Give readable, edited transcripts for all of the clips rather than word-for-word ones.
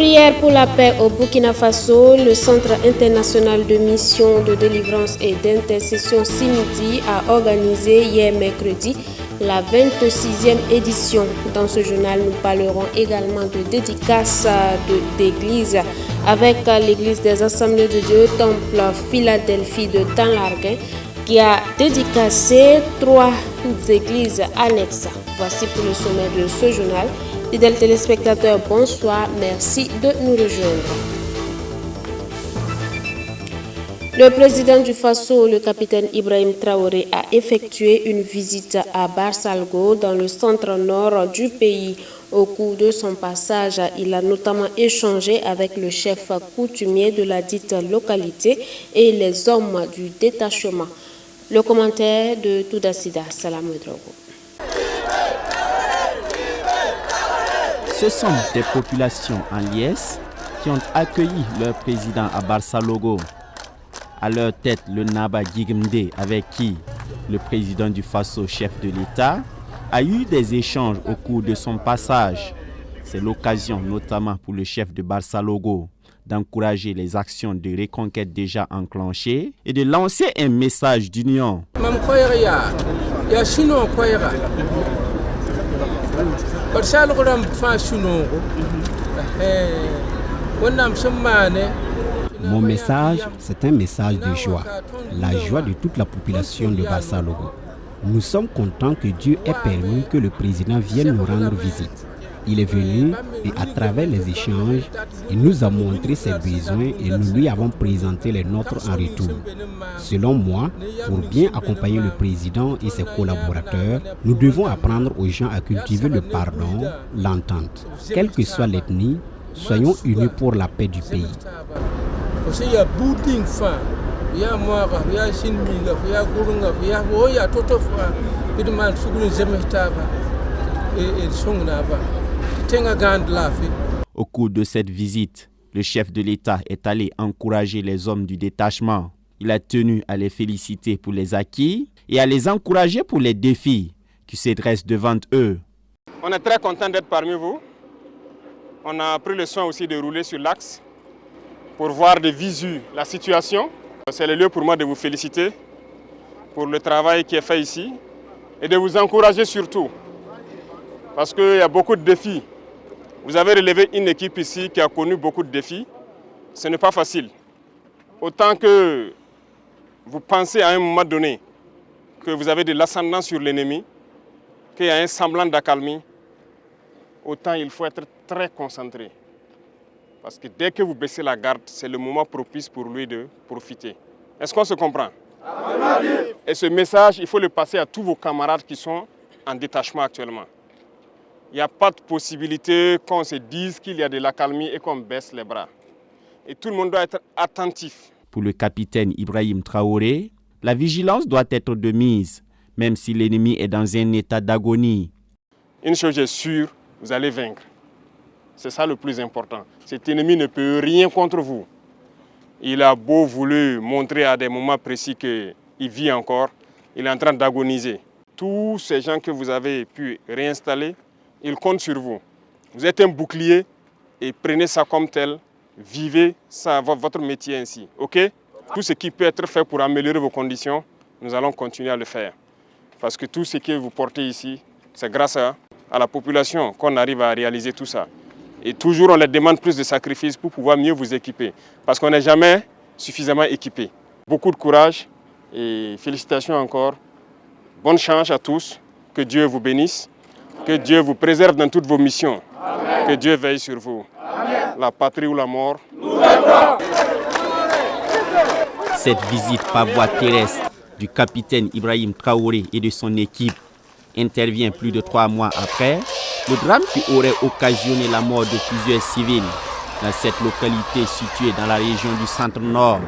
prière pour la paix au Burkina Faso, le Centre international de mission de délivrance et d'intercession Simidi a organisé hier mercredi la 26e édition. Dans ce journal, nous parlerons également de dédicaces d'église avec l'église des Assemblées de Dieu, Temple Philadelphie de Tanlarguin, qui a dédicacé 3 églises annexes. Voici pour le sommaire de ce journal. Fidèles téléspectateurs, bonsoir, merci de nous rejoindre. Le président du Faso, le capitaine Ibrahim Traoré, a effectué une visite à Barsalgo dans le centre-nord du pays. Au cours de son passage, il a notamment échangé avec le chef coutumier de la dite localité et les hommes du détachement. Le commentaire de Toudasida Salamou Drogo. Ce sont des populations en liesse qui ont accueilli leur président à Barsalgo. À leur tête, le Naba Gigmde, avec qui le président du Faso, chef de l'État, a eu des échanges au cours de son passage. C'est l'occasion, notamment pour le chef de Barsalgo, d'encourager les actions de reconquête déjà enclenchées et de lancer un message d'union. Mon message, c'est un message de joie, la joie de toute la population de Barsalgo. Nous sommes contents que Dieu ait permis que le président vienne nous rendre visite. Il est venu et à travers les échanges, il nous a montré ses besoins et nous lui avons présenté les nôtres en retour. Selon moi, pour bien accompagner le président et ses collaborateurs, nous devons apprendre aux gens à cultiver le pardon, l'entente. Quelle que soit l'ethnie, soyons unis pour la paix du pays. Au cours de cette visite, le chef de l'État est allé encourager les hommes du détachement. Il a tenu à les féliciter pour les acquis et à les encourager pour les défis qui se dressent devant eux. On est très content d'être parmi vous. On a pris le soin aussi de rouler sur l'axe pour voir de visu la situation. C'est le lieu pour moi de vous féliciter pour le travail qui est fait ici et de vous encourager surtout parce qu'il y a beaucoup de défis. Vous avez relevé une équipe ici qui a connu beaucoup de défis. Ce n'est pas facile. Autant que vous pensez à un moment donné que vous avez de l'ascendant sur l'ennemi, qu'il y a un semblant d'accalmie, autant il faut être très concentré. Parce que dès que vous baissez la garde, c'est le moment propice pour lui de profiter. Est-ce qu'on se comprend? Et ce message, il faut le passer à tous vos camarades qui sont en détachement actuellement. Il n'y a pas de possibilité qu'on se dise qu'il y a de l'accalmie et qu'on baisse les bras. Et tout le monde doit être attentif. Pour le capitaine Ibrahim Traoré, la vigilance doit être de mise, même si l'ennemi est dans un état d'agonie. Une chose est sûre, vous allez vaincre. C'est ça le plus important. Cet ennemi ne peut rien contre vous. Il a beau voulu montrer à des moments précis qu'il vit encore, il est en train d'agoniser. Tous ces gens que vous avez pu réinstaller, ils comptent sur vous. Vous êtes un bouclier et prenez ça comme tel. Vivez ça, votre métier ainsi. OK? Tout ce qui peut être fait pour améliorer vos conditions, nous allons continuer à le faire. Parce que tout ce que vous portez ici, c'est grâce à la population qu'on arrive à réaliser tout ça. Et toujours, on leur demande plus de sacrifices pour pouvoir mieux vous équiper. Parce qu'on n'est jamais suffisamment équipé. Beaucoup de courage et félicitations encore. Bonne chance à tous. Que Dieu vous bénisse. Que Dieu vous préserve dans toutes vos missions. Amen. Que Dieu veille sur vous. Amen. La patrie ou la mort. Cette visite par voie terrestre du capitaine Ibrahim Traoré et de son équipe intervient plus de 3 mois après le drame qui aurait occasionné la mort de plusieurs civils dans cette localité située dans la région du centre-nord.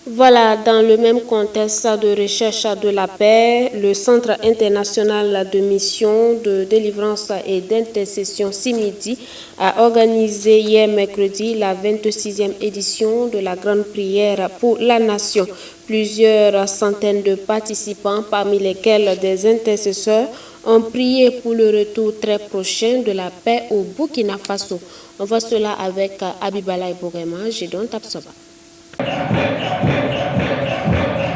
Voilà, dans le même contexte de recherche de la paix, le Centre international de mission de délivrance et d'intercession CIMIDI a organisé hier mercredi la 26e édition de la grande prière pour la nation. Plusieurs centaines de participants, parmi lesquels des intercesseurs, ont prié pour le retour très prochain de la paix au Burkina Faso. On voit cela avec Abibalaï Bourema, Gédon Tapsoba.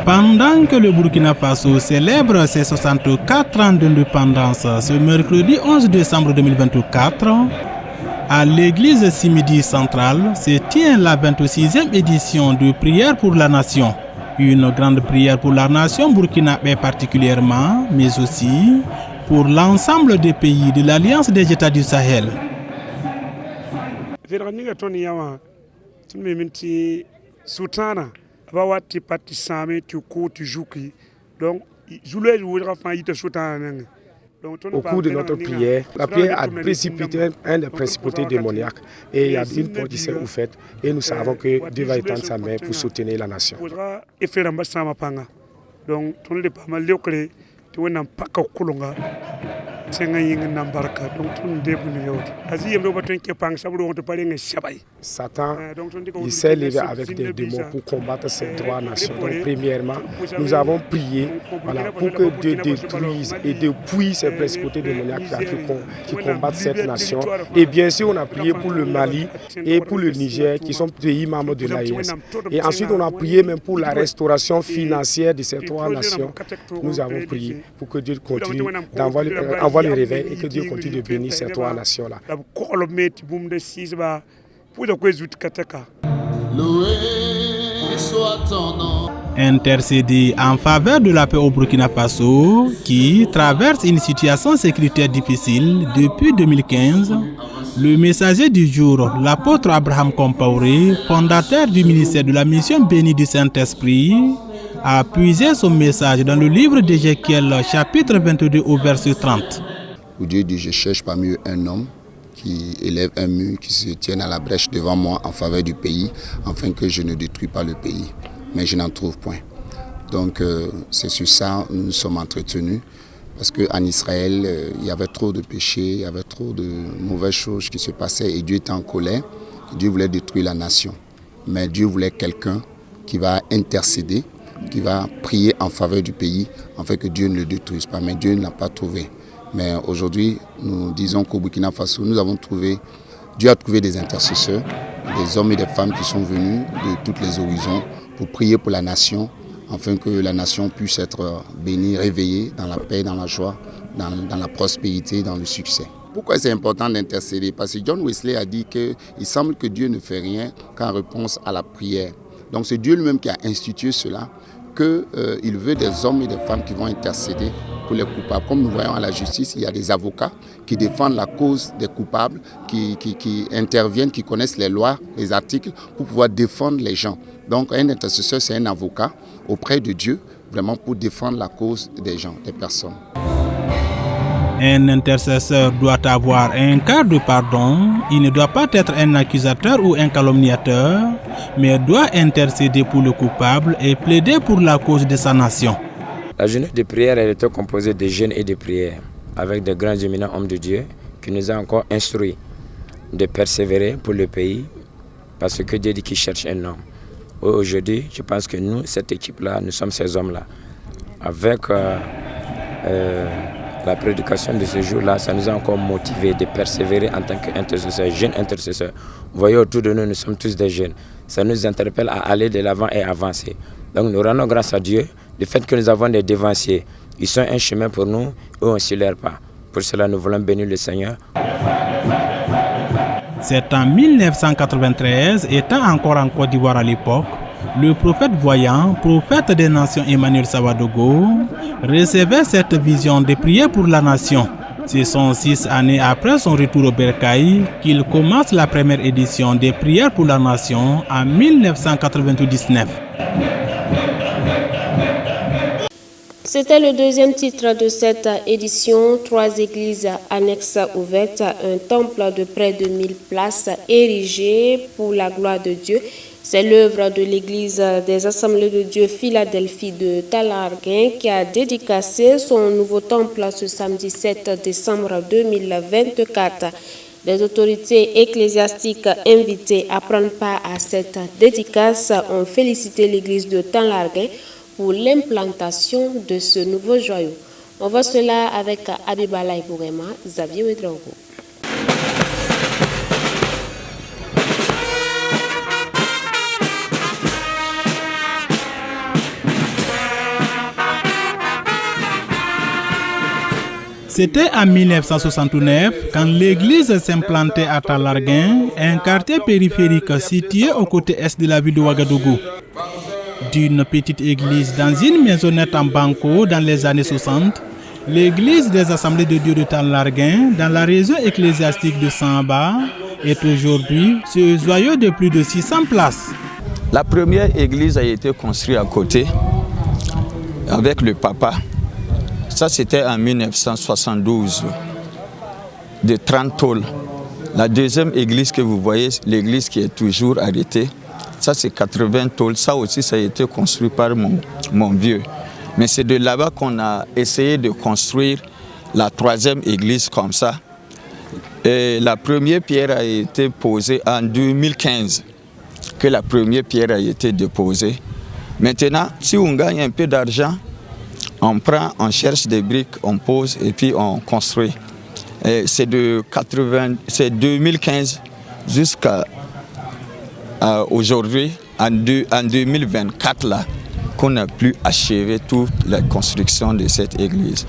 Pendant que le Burkina Faso célèbre ses 64 ans d'indépendance ce mercredi 11 décembre 2024, à l'église Simidi centrale se tient la 26e édition de prière pour la nation. Une grande prière pour la nation burkinabé particulièrement, mais aussi pour l'ensemble des pays de l'Alliance des États du Sahel. Bawati pati same tu ko tu jouki donc jouler au cours de notre prière, la prière a précipité un des principautés démoniaques et il y a une porte qui s'est ouverte et nous savons que Dieu va étendre sa main pour soutenir la nation. Donc tout le pas mal de tu n'as pas qu'à Kolonga. Satan, il s'est levé avec des démons pour combattre ces trois nations. Donc, premièrement, nous avons prié pour que Dieu détruise et dépouille ces principautés démoniaques qui combattent cette nation. Et bien sûr, on a prié pour le Mali et pour le Niger, qui sont pays membres de l'AES. Et ensuite, on a prié même pour la restauration financière de ces trois nations. Nous avons prié pour que Dieu continue d'envoyer le réveil et que Dieu continue de bénir ces trois nations-là. Intercéder en faveur de la paix au Burkina Faso, qui traverse une situation sécuritaire difficile depuis 2015, le messager du jour, l'apôtre Abraham Compaoré, fondateur du ministère de la mission bénie du Saint-Esprit, a puisé son message dans le livre d'Ézéchiel, chapitre 22 au verset 30. Où Dieu dit, je cherche parmi eux un homme qui élève un mur, qui se tienne à la brèche devant moi en faveur du pays, afin que je ne détruis pas le pays. Mais je n'en trouve point. Donc c'est sur ça que nous sommes entretenus, parce qu'en Israël, il y avait trop de péchés, il y avait trop de mauvaises choses qui se passaient, et Dieu était en colère. Dieu voulait détruire la nation. Mais Dieu voulait quelqu'un qui va intercéder, qui va prier en faveur du pays, afin que Dieu ne le détruise pas. Mais Dieu ne l'a pas trouvé. Mais aujourd'hui, nous disons qu'au Burkina Faso, Dieu a trouvé des intercesseurs, des hommes et des femmes qui sont venus de tous les horizons pour prier pour la nation, afin que la nation puisse être bénie, réveillée dans la paix, dans la joie, dans la prospérité, dans le succès. Pourquoi c'est important d'intercéder? Parce que John Wesley a dit qu'il semble que Dieu ne fait rien qu'en réponse à la prière. Donc c'est Dieu lui-même qui a institué cela, qu'il veut des hommes et des femmes qui vont intercéder pour les coupables. Comme nous voyons à la justice, il y a des avocats qui défendent la cause des coupables, qui interviennent, qui connaissent les lois, les articles, pour pouvoir défendre les gens. Donc un intercesseur, c'est un avocat auprès de Dieu, vraiment pour défendre la cause des gens, des personnes. Un intercesseur doit avoir un cœur de pardon. Il ne doit pas être un accusateur ou un calomniateur, mais doit intercéder pour le coupable et plaider pour la cause de sa nation. La journée de prière elle était composée de jeûnes et de prières, avec de grands éminents hommes de Dieu qui nous ont encore instruits de persévérer pour le pays, parce que Dieu dit qu'il cherche un homme. Aujourd'hui, je pense que nous, cette équipe-là, nous sommes ces hommes-là. Avec la prédication de ce jour-là, ça nous a encore motivés de persévérer en tant qu'intercesseurs, jeunes intercesseurs. Vous voyez, autour de nous, nous sommes tous des jeunes. Ça nous interpelle à aller de l'avant et avancer. Donc nous rendons grâce à Dieu du fait que nous avons des devanciers. Ils sont un chemin pour nous, eux on ne suit leur pas. Pour cela, nous voulons bénir le Seigneur. C'est en 1993, étant encore en Côte d'Ivoire à l'époque, le prophète voyant, prophète des nations Emmanuel Savadogo, recevait cette vision de prier pour la nation. Ce sont 6 années après son retour au Bercail qu'il commence la première édition des prières pour la nation en 1999. C'était le deuxième titre de cette édition. 3 églises annexes ouvertes, un temple de près de 1000 places érigé pour la gloire de Dieu. C'est l'œuvre de l'Église des Assemblées de Dieu Philadelphie de Talarguin qui a dédicacé son nouveau temple ce samedi 7 décembre 2024. Les autorités ecclésiastiques invitées à prendre part à cette dédicace ont félicité l'église de Talarguin pour l'implantation de ce nouveau joyau. On voit cela avec Abibala Ibourema, Xavier Ouedraogo. C'était en 1969 quand l'église s'implantait à Talarguin, un quartier périphérique situé au côté est de la ville de Ouagadougou. D'une petite église dans une maisonnette en banco dans les années 60, l'église des Assemblées de Dieu de Talarguin, dans la région ecclésiastique de Samba, est aujourd'hui ce joyau de plus de 600 places. La première église a été construite à côté avec le papa. Ça, c'était en 1972, de 30 tôles. La deuxième église que vous voyez, l'église qui est toujours arrêtée, ça c'est 80 tôles. Ça aussi, ça a été construit par mon vieux. Mais c'est de là-bas qu'on a essayé de construire la troisième église comme ça. Et la première pierre a été posée en 2015, que la première pierre a été déposée. Maintenant, si on gagne un peu d'argent, on cherche des briques, on pose et puis on construit. C'est de 2015 jusqu'à aujourd'hui, en 2024, là, qu'on a pu achever toute la construction de cette église.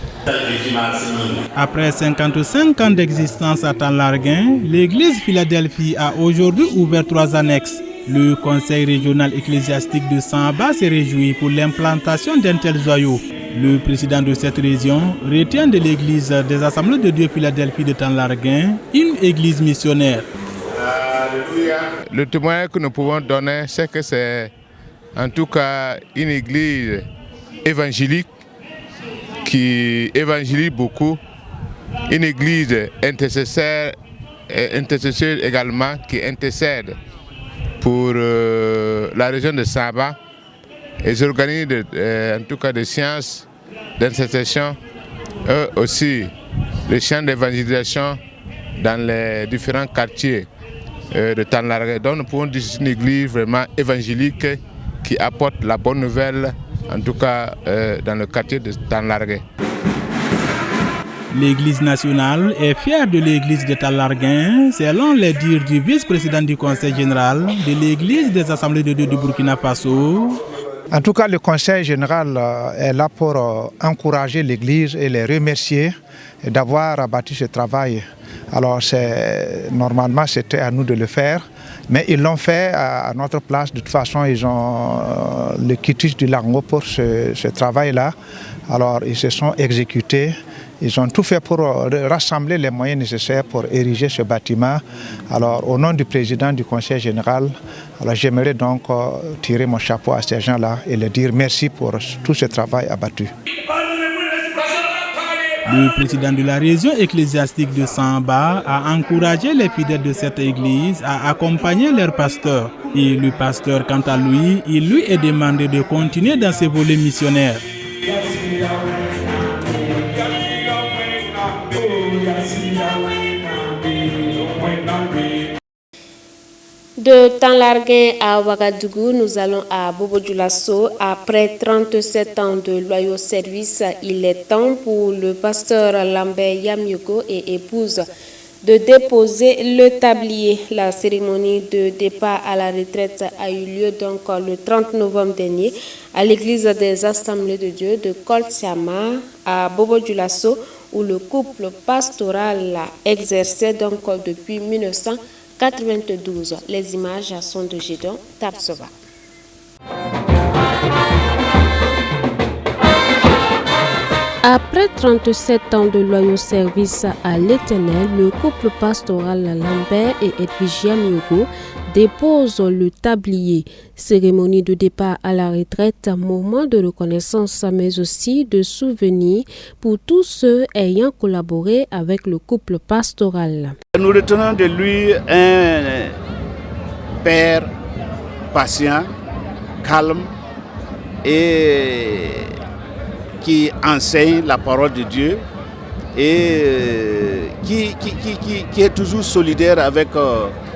Après 55 ans d'existence à Talarguin, l'église Philadelphie a aujourd'hui ouvert 3 annexes. Le conseil régional ecclésiastique de Samba se réjouit pour l'implantation d'un tel joyau. Le président de cette région retient de l'église des Assemblées de Dieu Philadelphie de Talarguin une église missionnaire. Le témoignage que nous pouvons donner, c'est que c'est en tout cas une église évangélique qui évangélise beaucoup, une église intercesseur également qui intercède pour la région de Saba. Et ils organisent en tout cas des séances d'intercession, eux aussi des séances d'évangélisation dans les différents quartiers de Talarguin. Donc nous pouvons dire que c'est une église vraiment évangélique qui apporte la bonne nouvelle, en tout cas dans le quartier de Talarguin. L'église nationale est fière de l'église de Talarguin, selon les dires du vice-président du conseil général de l'église des Assemblées de Dieu du Burkina Faso. En tout cas, le conseil général est là pour encourager l'église et les remercier d'avoir abattu ce travail. Alors, normalement, c'était à nous de le faire, mais ils l'ont fait à notre place. De toute façon, ils ont le quitus du Lango pour ce travail-là. Alors, ils se sont exécutés. Ils ont tout fait pour rassembler les moyens nécessaires pour ériger ce bâtiment. Alors, au nom du président du conseil général, j'aimerais donc tirer mon chapeau à ces gens-là et leur dire merci pour tout ce travail abattu. Le président de la région ecclésiastique de Samba a encouragé les fidèles de cette église à accompagner leur pasteur. Et le pasteur, quant à lui, il lui est demandé de continuer dans ses volets missionnaires. De Talarguin à Ouagadougou, nous allons à Bobo-Dioulasso. Après 37 ans de loyaux services, il est temps pour le pasteur Lambert Yamyogo et épouse de déposer le tablier. La cérémonie de départ à la retraite a eu lieu donc le 30 novembre dernier à l'église des Assemblées de Dieu de Koltiama à Bobo-Dioulasso, où le couple pastoral exerçait donc depuis 1992. Les images sont de Gédon Tapsova. Après 37 ans de loyaux services à l'Éternel, le couple pastoral Lambert et Edwigia Myogo dépose le tablier. Cérémonie de départ à la retraite, moment de reconnaissance mais aussi de souvenir pour tous ceux ayant collaboré avec le couple pastoral. Nous retenons de lui un père patient, calme et qui enseigne la parole de Dieu et qui est toujours solidaire avec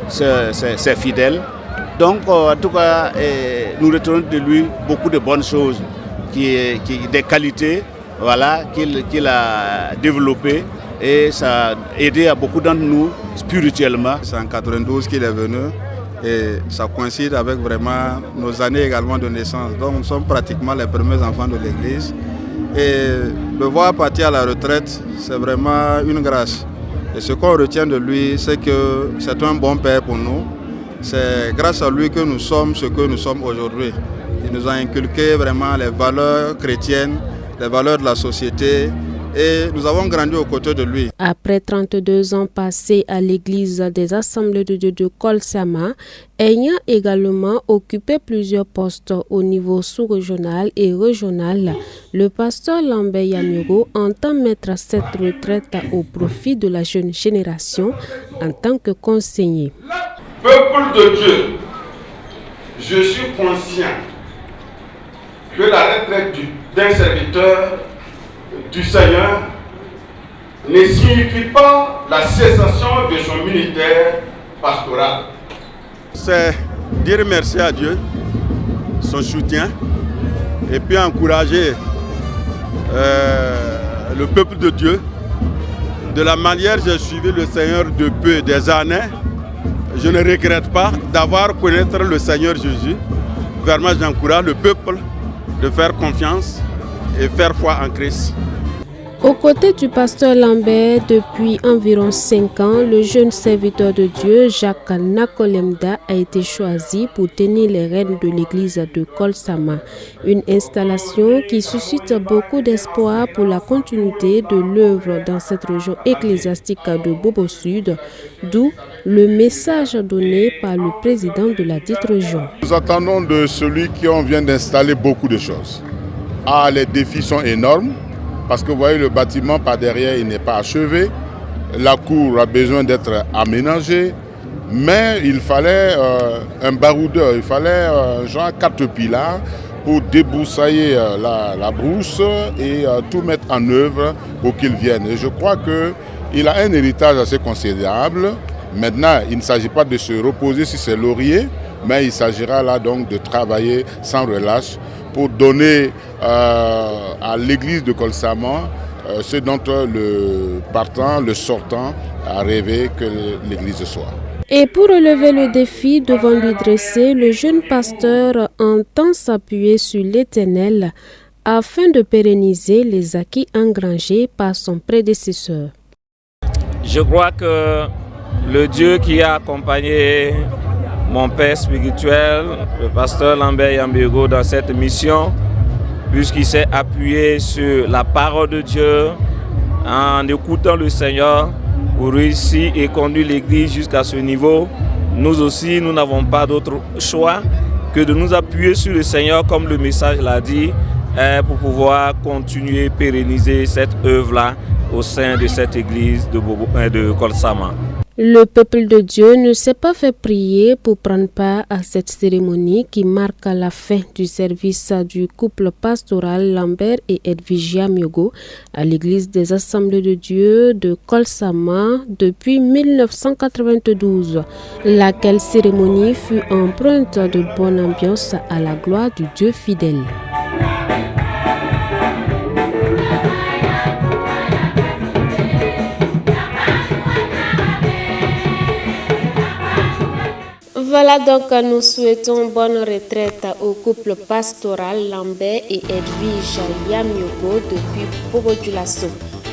ses fidèles. Donc en tout cas, nous retenons de lui beaucoup de bonnes choses, des qualités voilà, qu'il a développées et ça a aidé à beaucoup d'entre nous spirituellement. C'est en 92 qu'il est venu et ça coïncide avec vraiment nos années également de naissance. Donc nous sommes pratiquement les premiers enfants de l'Église. Et le voir partir à la retraite, c'est vraiment une grâce. Et ce qu'on retient de lui, c'est que c'est un bon père pour nous. C'est grâce à lui que nous sommes ce que nous sommes aujourd'hui. Il nous a inculqué vraiment les valeurs chrétiennes, les valeurs de la société. Et nous avons grandi aux côtés de lui. Après 32 ans passés à l'église des Assemblées de Dieu de Kolsama, ayant également occupé plusieurs postes au niveau sous-régional et régional, le pasteur Lambert Yamiogo entend mettre cette retraite au profit de la jeune génération en tant que conseiller. Peuple de Dieu, je suis conscient que la retraite d'un serviteur du Seigneur ne signifie pas la cessation de son ministère pastoral. C'est dire merci à Dieu, son soutien, et puis encourager le peuple de Dieu. De la manière dont j'ai suivi le Seigneur depuis des années, je ne regrette pas d'avoir connaître le Seigneur Jésus. Vraiment, j'encourage le peuple de faire confiance et faire foi en Christ. Aux côtés du pasteur Lambert, depuis environ 5 ans, le jeune serviteur de Dieu, Jacques Nakolemda, a été choisi pour tenir les rênes de l'église de Kolsama. Une installation qui suscite beaucoup d'espoir pour la continuité de l'œuvre dans cette région ecclésiastique de Bobo Sud, d'où le message donné par le président de la dite région. Nous attendons de celui qui vient d'installer beaucoup de choses. Les défis sont énormes. Parce que vous voyez, le bâtiment par derrière, il n'est pas achevé. La cour a besoin d'être aménagée. Mais il fallait un baroudeur, il fallait un genre caterpillar pour débroussailler la brousse et tout mettre en œuvre pour qu'il vienne. Et je crois qu'il a un héritage assez considérable. Maintenant, il ne s'agit pas de se reposer sur ses lauriers, mais il s'agira là donc de travailler sans relâche pour donner à l'église de Kolsama ce dont le partant, le sortant a rêvé que l'église soit. Et pour relever le défi devant lui dresser, le jeune pasteur entend s'appuyer sur l'Éternel afin de pérenniser les acquis engrangés par son prédécesseur. Je crois que le Dieu qui a accompagné mon père spirituel, le pasteur Lambert Yamiogo, dans cette mission, puisqu'il s'est appuyé sur la parole de Dieu en écoutant le Seigneur pour réussir et conduire l'Église jusqu'à ce niveau. Nous aussi, nous n'avons pas d'autre choix que de nous appuyer sur le Seigneur, comme le message l'a dit, pour pouvoir continuer, pérenniser cette œuvre-là au sein de cette Église de Kolsama. Le peuple de Dieu ne s'est pas fait prier pour prendre part à cette cérémonie qui marque la fin du service du couple pastoral Lambert et Edwige Yamiogo à l'église des Assemblées de Dieu de Kolsama depuis 1992, laquelle cérémonie fut empreinte de bonne ambiance à la gloire du Dieu fidèle. Voilà donc, nous souhaitons bonne retraite au couple pastoral Lambert et Edwige Yamiogo depuis Bobo-Dioulasso.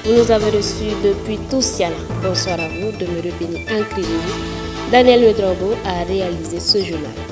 Vous nous avez reçus depuis Toussiala. Bonsoir à vous, demeurez bénis en Christ. Daniel Wedrobo a réalisé ce journal.